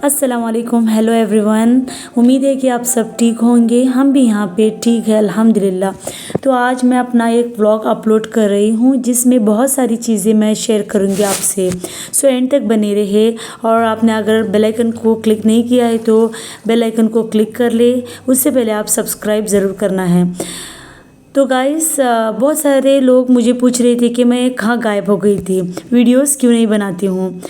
अस्सलाम वालेकुम, hello everyone. उम्मीद है कि आप सब ठीक होंगे। हम भी यहाँ पे ठीक है अल्हम्दुलिल्लाह। तो आज मैं अपना एक व्लॉग अपलोड कर रही हूँ जिसमें बहुत सारी चीज़ें मैं शेयर करूँगी आपसे। सो एंड तक बने रहे। और आपने अगर बेल आइकन को क्लिक नहीं किया है तो बेल आइकन को क्लिक कर ले। उससे पहले आप सब्सक्राइब ज़रूर करना है। तो गाइस, बहुत सारे लोग मुझे पूछ रहे थे कि मैं कहाँ गायब हो गई थी, वीडियोस क्यों नहीं बनाती हूँ।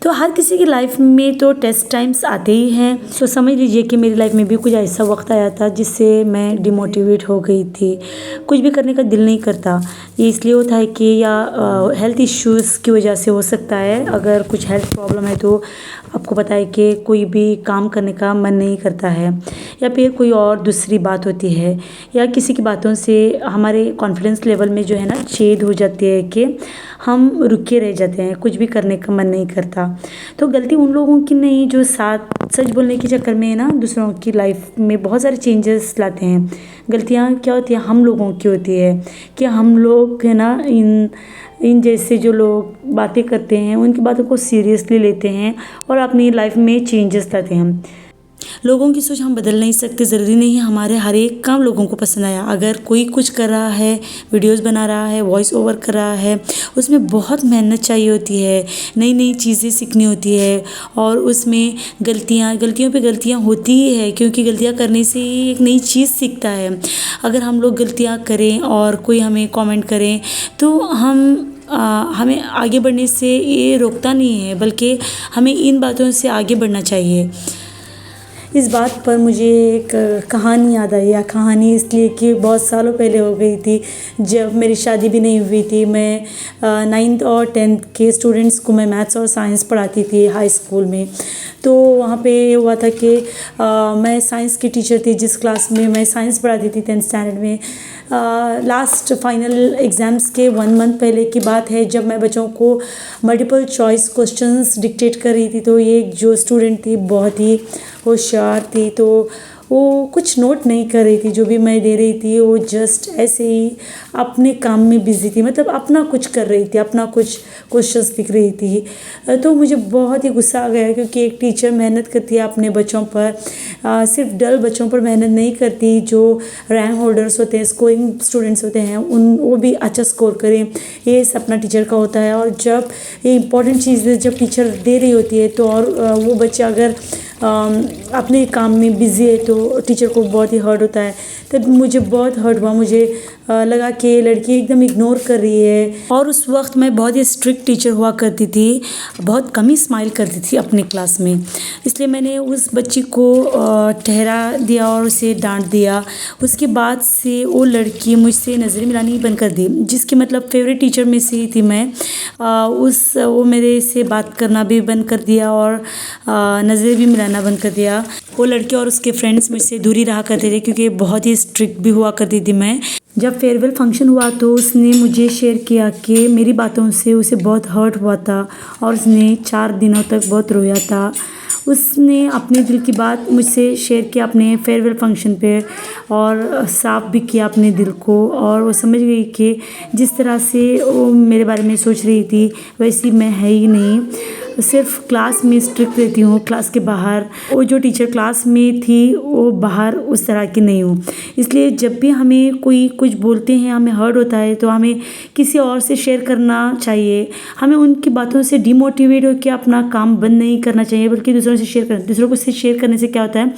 तो हर किसी की लाइफ में तो टेस्ट टाइम्स आते ही हैं। तो समझ लीजिए कि मेरी लाइफ में भी कुछ ऐसा वक्त आया था जिससे मैं डिमोटिवेट हो गई थी। कुछ भी करने का दिल नहीं करता। ये इसलिए होता है कि या हेल्थ इश्यूज़ की वजह से हो सकता है। अगर कुछ हेल्थ प्रॉब्लम है तो आपको पता है कि कोई भी काम करने का मन नहीं करता है, या फिर कोई और दूसरी बात होती है, या किसी की बातों से हमारे कॉन्फिडेंस लेवल में जो है ना छेद हो जाती है कि हम रुके रह जाते हैं, कुछ भी करने का मन नहीं करता। तो गलती उन लोगों की नहीं जो साथ सच बोलने के चक्कर में ना दूसरों की लाइफ में बहुत सारे चेंजेस लाते हैं। गलतियाँ क्या होती है, हम लोगों की होती है कि हम लोग है ना इन जैसे जो लोग बातें करते हैं उनकी बातों को सीरियसली लेते हैं और अपनी लाइफ में चेंजेस लाते हैं। लोगों की सोच हम बदल नहीं सकते। ज़रूरी नहीं है हमारे हर एक काम लोगों को पसंद आया। अगर कोई कुछ कर रहा है, वीडियोस बना रहा है, वॉइस ओवर कर रहा है, उसमें बहुत मेहनत चाहिए होती है, नई नई चीज़ें सीखनी होती है। और उसमें गलतियों पे गलतियाँ होती ही है, क्योंकि गलतियाँ करने से ही एक नई चीज़ सीखता है। अगर हम लोग गलतियाँ करें और कोई हमें कमेंट करें तो हमें आगे बढ़ने से ये रोकता नहीं है, बल्कि हमें इन बातों से आगे बढ़ना चाहिए। इस बात पर मुझे एक कहानी याद आई। या कहानी इसलिए कि बहुत सालों पहले हो गई थी, जब मेरी शादी भी नहीं हुई थी। मैं 9th और 10th के स्टूडेंट्स को मैं मैथ्स और साइंस पढ़ाती थी हाई स्कूल में। तो वहाँ पे हुआ था कि मैं साइंस की टीचर थी। जिस क्लास में मैं साइंस पढ़ाती थी 10th स्टैंडर्ड में, लास्ट फाइनल एग्ज़ाम्स के 1 मंथ पहले की बात है, जब मैं बच्चों को मल्टीपल चॉइस क्वेश्चंस डिक्टेट कर रही थी। तो ये जो स्टूडेंट थी बहुत ही होशियार थी, तो वो कुछ नोट नहीं कर रही थी। जो भी मैं दे रही थी वो जस्ट ऐसे ही अपने काम में बिजी थी, मतलब अपना कुछ कर रही थी, अपना कुछ क्वेश्चंस लिख रही थी। तो मुझे बहुत ही गुस्सा आ गया, क्योंकि एक टीचर मेहनत करती है अपने बच्चों पर, सिर्फ डल बच्चों पर मेहनत नहीं करती। जो रैंक होल्डर्स होते हैं, स्कोरिंग स्टूडेंट्स होते हैं, वो भी अच्छा स्कोर करें, ये सपना टीचर का होता है। और जब ये इंपॉर्टेंट चीज़ें जब टीचर दे रही होती है तो और वो बच्चा अगर अपने काम में बिज़ी है तो टीचर को बहुत ही हर्ट होता है। तब मुझे बहुत हर्ट हुआ। मुझे लगा कि ये लड़की एकदम इग्नोर कर रही है। और उस वक्त मैं बहुत ही स्ट्रिक्ट टीचर हुआ करती थी, बहुत कम ही स्माइल करती थी अपनी क्लास में। इसलिए मैंने उस बच्ची को ठहरा दिया और उसे डांट दिया। उसके बाद से वो लड़की मुझसे नज़रें मिलानी बंद कर दी, जिसकी मतलब फेवरेट टीचर में से ही थी मैं। वो मेरे से बात करना भी बंद कर दिया और नज़रें भी मिलाना बंद कर दिया। वो लड़की और उसके फ्रेंड्स मुझसे दूरी रहा करते थे, क्योंकि बहुत ही स्ट्रिक्ट भी हुआ करती थी मैं। जब फेयरवेल फंक्शन हुआ तो उसने मुझे शेयर किया कि मेरी बातों से उसे बहुत हर्ट हुआ था और उसने 4 दिनों तक बहुत रोया था। उसने अपने दिल की बात मुझसे शेयर किया अपने फेयरवेल फंक्शन पे, और साफ भी किया अपने दिल को। और वो समझ गई कि जिस तरह से वो मेरे बारे में सोच रही थी वैसी मैं है ही नहीं। सिर्फ क्लास में स्ट्रिक्ट रहती हूँ, क्लास के बाहर वो जो टीचर क्लास में थी वो बाहर उस तरह की नहीं हूँ। इसलिए जब भी हमें कोई कुछ बोलते हैं, हमें हर्ट होता है, तो हमें किसी और से शेयर करना चाहिए। हमें उनकी बातों से डिमोटिवेट होकर अपना काम बंद नहीं करना चाहिए, बल्कि दूसरों से शेयर करना। दूसरों को से शेयर करने से क्या होता है,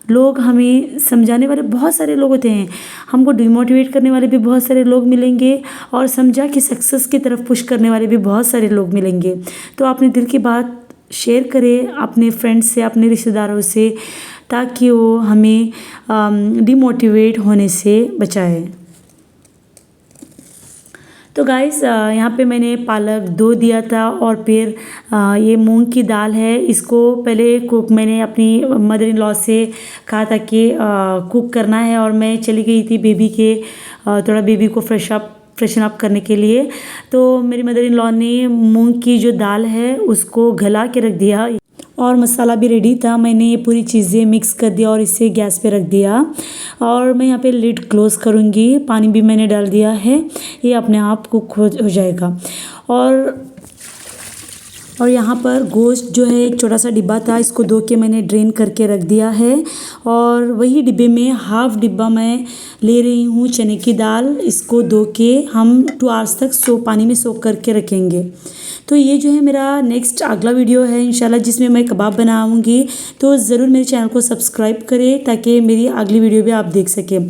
लोग हमें समझाने वाले बहुत सारे लोग होते हैं, हमको डिमोटिवेट करने वाले भी बहुत सारे लोग मिलेंगे, और समझा कि सक्सेस की तरफ पुश करने वाले भी बहुत सारे लोग मिलेंगे। तो अपने दिल की बात शेयर करें अपने फ्रेंड्स से, अपने रिश्तेदारों से, ताकि वो हमें डिमोटिवेट होने से बचाए। तो गाइस, यहाँ पे मैंने पालक धो दिया था, और फिर ये मूंग की दाल है। इसको पहले मैंने अपनी मदर इन लॉ से कहा था कि कुक करना है, और मैं चली गई थी थोड़ा बेबी को फ्रेशन अप करने के लिए। तो मेरी मदर इन लॉ ने मूंग की जो दाल है उसको गला के रख दिया, और मसाला भी रेडी था। मैंने ये पूरी चीज़ें मिक्स कर दिया और इसे गैस पे रख दिया, और मैं यहाँ पे लिड क्लोज़ करूँगी। पानी भी मैंने डाल दिया है, ये अपने आप कुक हो जाएगा। और यहाँ पर गोश्त जो है एक छोटा सा डिब्बा था, इसको धो के मैंने ड्रेन करके रख दिया है। और वही डिब्बे में हाफ डिब्बा मैं ले रही हूँ चने की दाल। इसको धो के हम 2 आवर्स तक पानी में सोक करके रखेंगे। तो ये जो है मेरा नेक्स्ट अगला वीडियो है इंशाल्लाह, जिसमें मैं कबाब बनाऊँगी। तो ज़रूर मेरे चैनल को सब्सक्राइब करें ताकि मेरी अगली वीडियो भी आप देख सकें।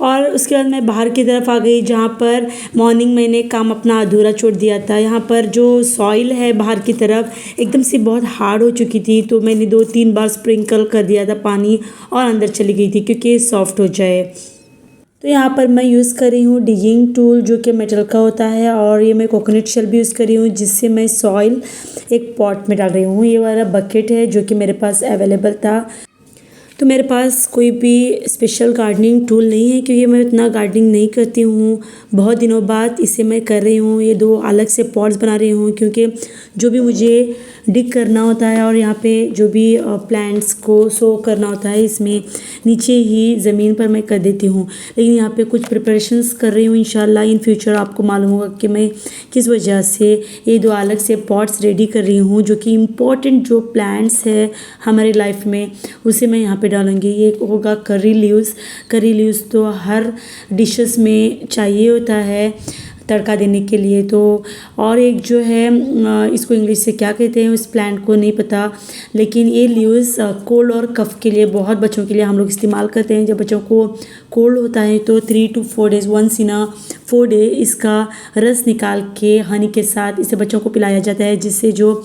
और उसके बाद मैं बाहर की तरफ आ गई, जहाँ पर मॉर्निंग मैंने काम अपना अधूरा छोड़ दिया था। यहाँ पर जो सॉइल है बाहर की तरफ एकदम से बहुत हार्ड हो चुकी थी, तो मैंने 2-3 बार स्प्रिंकल कर दिया था पानी और अंदर चली गई थी क्योंकि सॉफ्ट हो जाए। तो यहाँ पर मैं यूज़ कर रही हूँ डिगिंग टूल जो कि मेटल का होता है, और ये मैं कोकोनट शेल भी यूज़ कर रही हूँ जिससे मैं सॉइल एक पॉट में डाल रही हूँ। ये वाला बकेट है जो कि मेरे पास अवेलेबल था। तो मेरे पास कोई भी स्पेशल गार्डनिंग टूल नहीं है क्योंकि मैं इतना गार्डनिंग नहीं करती हूँ। बहुत दिनों बाद इसे मैं कर रही हूँ। ये 2 अलग से पॉट्स बना रही हूँ क्योंकि जो भी मुझे डिग करना होता है और यहाँ पे जो भी प्लांट्स को सो करना होता है इसमें नीचे ही ज़मीन पर मैं कर देती हूँ। लेकिन यहाँ पे कुछ प्रिपरेशंस कर रही हूँ। इंशाल्लाह इन फ्यूचर आपको मालूम होगा कि मैं किस वजह से ये 2 अलग से पॉट्स रेडी कर रही हूँ, जो कि इम्पोर्टेंट जो प्लांट्स है हमारी लाइफ में उसे मैं यहाँ पे डालूँगी। ये होगा करी लीव्स। करी लीव्स तो हर डिशेस में चाहिए होता है तड़का देने के लिए। तो और एक जो है इसको इंग्लिश से क्या कहते हैं उस प्लांट को नहीं पता, लेकिन ये लीव्स कोल्ड और कफ के लिए बहुत बच्चों के लिए हम लोग इस्तेमाल करते हैं। जब बच्चों को कोल्ड होता है तो 3 to 4 days once in a 4 day इसका रस निकाल के हनी के साथ इसे बच्चों को पिलाया जाता है, जिससे जो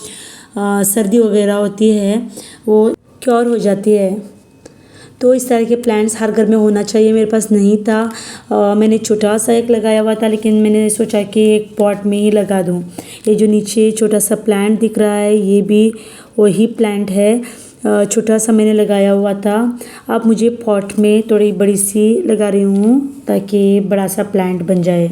सर्दी वगैरह होती है वो क्योर हो जाती है। तो इस तरह के प्लांट्स हर घर में होना चाहिए। मेरे पास नहीं था, मैंने छोटा सा एक लगाया हुआ था, लेकिन मैंने सोचा कि एक पॉट में ही लगा दूं। ये जो नीचे छोटा सा प्लांट दिख रहा है ये भी वही प्लांट है, छोटा सा मैंने लगाया हुआ था। अब मुझे पॉट में थोड़ी बड़ी सी लगा रही हूँ ताकि बड़ा सा प्लांट बन जाए।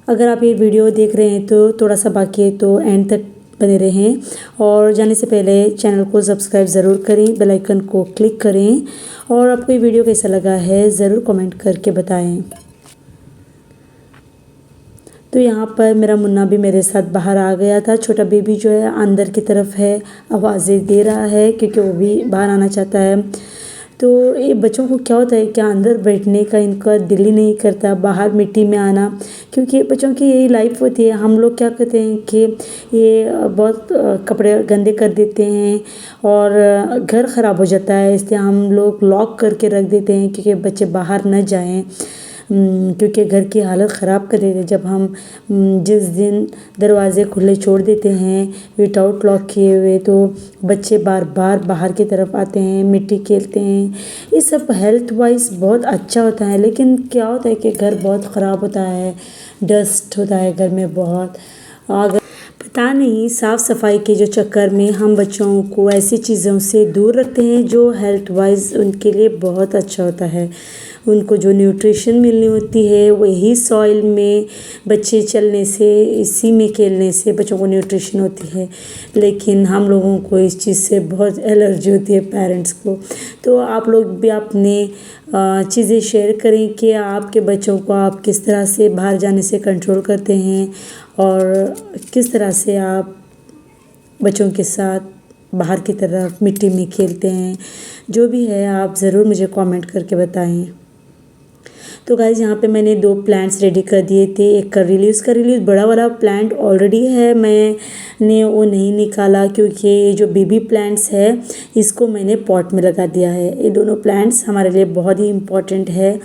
अगर आप ये वीडियो देख रहे हैं तो थोड़ा सा बाकी है तो एंड तक बने रहें, और जाने से पहले चैनल को सब्सक्राइब ज़रूर करें, बेल आइकन को क्लिक करें, और आपको ये वीडियो कैसा लगा है ज़रूर कमेंट करके बताएं। तो यहाँ पर मेरा मुन्ना भी मेरे साथ बाहर आ गया था। छोटा बेबी जो है अंदर की तरफ है, आवाज़ें दे रहा है क्योंकि वो भी बाहर आना चाहता है। तो ये बच्चों को क्या होता है कि अंदर बैठने का इनका दिल ही नहीं करता, बाहर मिट्टी में आना, क्योंकि बच्चों की यही लाइफ होती है। हम लोग क्या करते हैं कि ये बहुत कपड़े गंदे कर देते हैं और घर ख़राब हो जाता है, इसलिए हम लोग लॉक करके रख देते हैं क्योंकि बच्चे बाहर न जाएं, क्योंकि घर की हालत ख़राब कर देते हैं। जब हम जिस दिन दरवाज़े खुले छोड़ देते हैं विदाउट लॉक किए हुए, तो बच्चे बार बार बाहर की तरफ आते हैं, मिट्टी खेलते हैं। ये सब हेल्थ वाइज बहुत अच्छा होता है, लेकिन क्या होता है कि घर बहुत ख़राब होता है, डस्ट होता है घर में बहुत। अगर पता नहीं साफ़ सफाई के जो चक्कर में हम बच्चों को ऐसी चीज़ों से दूर रखते हैं जो हेल्थ वाइज उनके लिए बहुत अच्छा होता है। उनको जो न्यूट्रिशन मिलनी होती है वही सॉइल में बच्चे चलने से, इसी में खेलने से बच्चों को न्यूट्रिशन होती है, लेकिन हम लोगों को इस चीज़ से बहुत एलर्जी होती है पेरेंट्स को। तो आप लोग भी अपने चीज़ें शेयर करें कि आपके बच्चों को आप किस तरह से बाहर जाने से कंट्रोल करते हैं और किस तरह से आप बच्चों के साथ बाहर की तरफ मिट्टी में खेलते हैं। जो भी है आप ज़रूर मुझे कमेंट करके बताएं। तो गाइज़ यहाँ पे मैंने 2 प्लांट्स रेडी कर दिए थे। एक करी लीव्स बड़ा वाला प्लांट ऑलरेडी है, मैंने वो नहीं निकाला क्योंकि ये जो बेबी प्लांट्स है इसको मैंने पॉट में लगा दिया है। ये दोनों प्लांट्स हमारे लिए बहुत ही इम्पोर्टेंट है।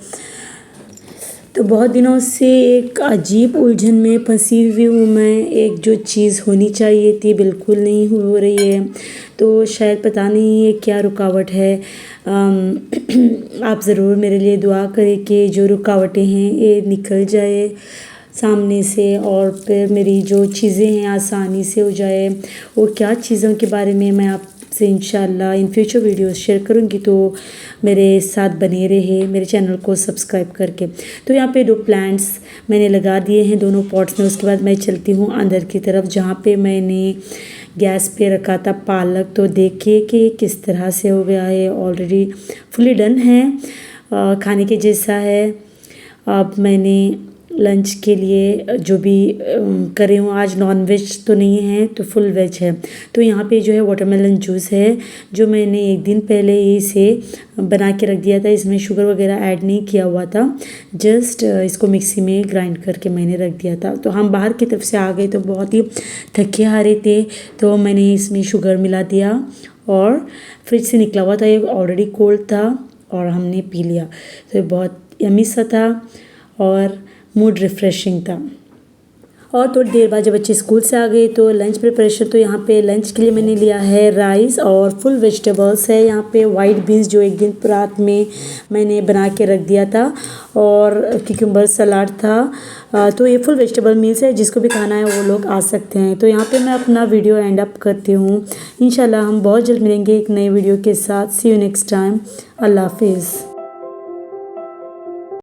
तो बहुत दिनों से एक अजीब उलझन में फंसी हुई हूँ मैं। एक जो चीज़ होनी चाहिए थी बिल्कुल नहीं हो रही है, तो शायद पता नहीं ये क्या रुकावट है। आप ज़रूर मेरे लिए दुआ करें कि जो रुकावटें हैं ये निकल जाए सामने से, और फिर मेरी जो चीज़ें हैं आसानी से हो जाए। वो क्या चीज़ों के बारे में मैं आपसे इंशाल्लाह इन फ्यूचर वीडियोस शेयर करूँगी, तो मेरे साथ बने रहे मेरे चैनल को सब्सक्राइब करके। तो यहाँ पे 2 प्लांट्स मैंने लगा दिए हैं दोनों पॉट्स में। उसके बाद मैं चलती हूँ अंदर की तरफ, जहाँ पे मैंने गैस पे रखा था पालक, तो देखिए कि किस तरह से हो गया है, ऑलरेडी फुली डन है, खाने के जैसा है। अब मैंने लंच के लिए जो भी करे हूँ, आज नॉन वेज तो नहीं है तो फुल वेज है। तो यहाँ पे जो है वाटरमेलन जूस है जो मैंने एक दिन पहले ही इसे बना के रख दिया था। इसमें शुगर वगैरह ऐड नहीं किया हुआ था, जस्ट इसको मिक्सी में ग्राइंड करके मैंने रख दिया था। तो हम बाहर की तरफ से आ गए तो बहुत ही थके हारे थे, तो मैंने इसमें शुगर मिला दिया और फ्रिज से निकला हुआ था, ये ऑलरेडी कोल्ड था और हमने पी लिया। तो ये बहुत यम्मी सा था और मूड रिफ़्रेशिंग था। और थोड़ी देर बाद जब बच्चे स्कूल से आ गए तो लंच प्रिपरेशन, तो यहाँ पे लंच के लिए मैंने लिया है राइस और फुल वेजिटेबल्स है। यहाँ पे वाइट बीन्स जो एक दिन रात में मैंने बना के रख दिया था और क्यूकम्बर सलाद था। तो ये फुल वेजिटेबल मील्स है, जिसको भी खाना है वो लोग आ सकते हैं। तो यहाँ पे मैं अपना वीडियो एंड अप करती हूँ। इंशाल्लाह हम बहुत जल्द मिलेंगे एक नए वीडियो के साथ। सी यू नेक्स्ट टाइम। अल्लाह हाफिज़।